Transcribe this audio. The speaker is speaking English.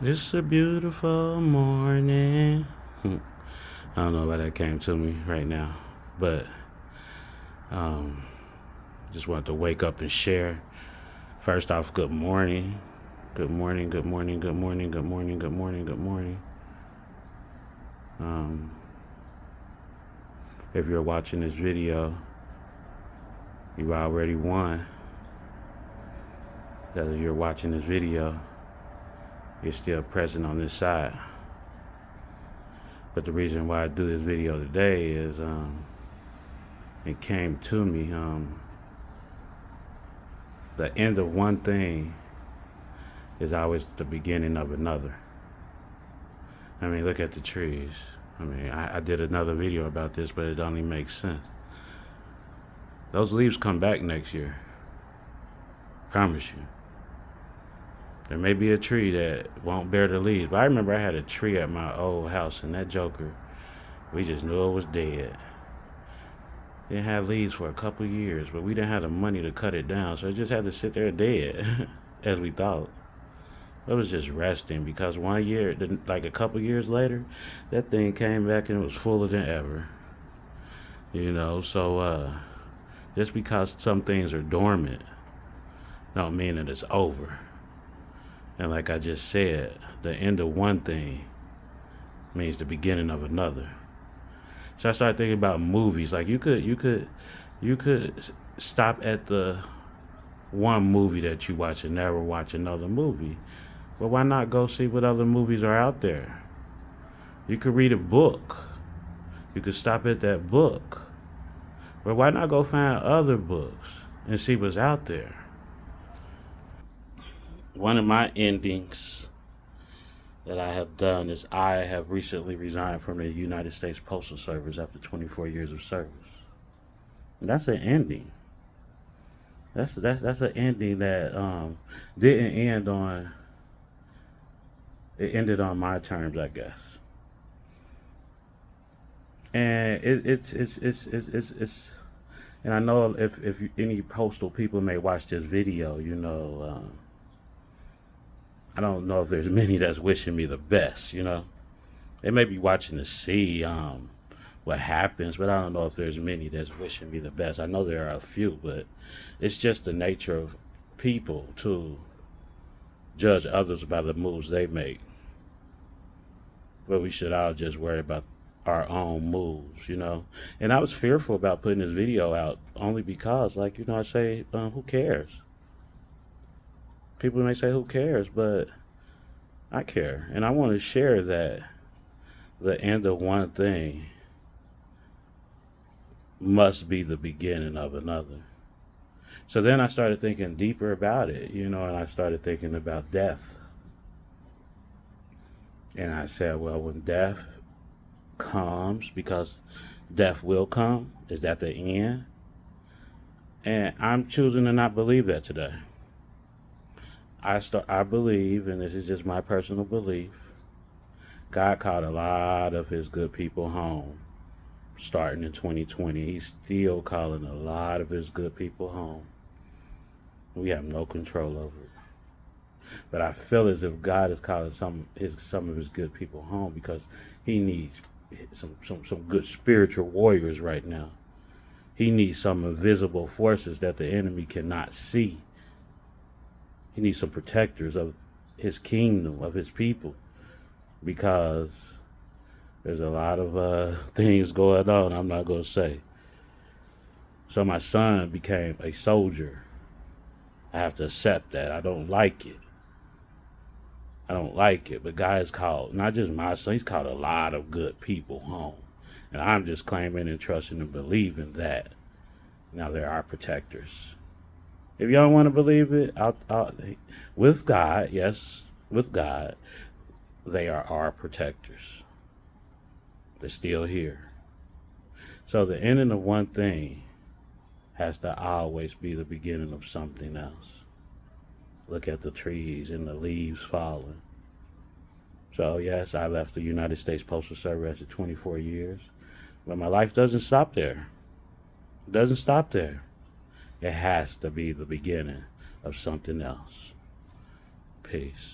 It's a beautiful morning. I don't know why that came to me right now, but um, just wanted to wake up and share. First off, good morning. Good morning, good morning, good morning, good morning, good morning, good morning. Um, if you're watching this video, you already won. That if you're watching this video, you're still present on this side. But the reason why I do this video today is it came to me. The end of one thing is always the beginning of another. I mean, look at the trees. I mean, I did another video about this, but it only makes sense. Those leaves come back next year. Promise you. There may be a tree that won't bear the leaves, but I remember I had a tree at my old house, and that joker, we just knew it was dead. Didn't have leaves for a couple years, but we didn't have the money to cut it down, so it just had to sit there dead, as we thought. It was just resting because one year, like a couple years later, that thing came back and it was fuller than ever. So just because some things are dormant don't mean that it's over. And like I just said, the end of one thing means the beginning of another. So I started thinking about movies. Like you could stop at the one movie that you watch and never watch another movie. Well, why not go see what other movies are out there? You could read a book. You could stop at that book. But why not go find other books and see what's out there? One of my endings that I have done is I have recently resigned from the United States Postal Service after 24 years of service. And that's an ending. That's an ending that didn't end on. It ended on my terms, I guess. And it's and I know if any postal people may watch this video, I don't know if there's many that's wishing me the best. They may be watching to see what happens, but I don't know if there's many that's wishing me the best. I know there are a few, but it's just the nature of people to judge others by the moves they make. But we should all just worry about our own moves. And I was fearful about putting this video out only because, I say, who cares? People may say, who cares? But I care. And I want to share that the end of one thing must be the beginning of another. So then I started thinking deeper about it, and I started thinking about death. And I said, well, when death comes, because death will come, is that the end? And I'm choosing to not believe that today. I believe, and this is just my personal belief, God called a lot of his good people home starting in 2020. He's still calling a lot of his good people home. We have no control over it. But I feel as if God is calling some of his good people home because he needs some good spiritual warriors right now. He needs some invisible forces that the enemy cannot see. He needs some protectors of his kingdom, of his people, because there's a lot of things going on I'm not going to say. So my son became a soldier. I have to accept that. I don't like it. But God has called, not just my son, he's called a lot of good people home. And I'm just claiming and trusting and believing that. Now there are protectors. If y'all want to believe it, with God, yes, with God, they are our protectors. They're still here. So the ending of one thing has to always be the beginning of something else. Look at the trees and the leaves falling. So yes, I left the United States Postal Service after 24 years. But my life doesn't stop there. It doesn't stop there. It has to be the beginning of something else. Peace.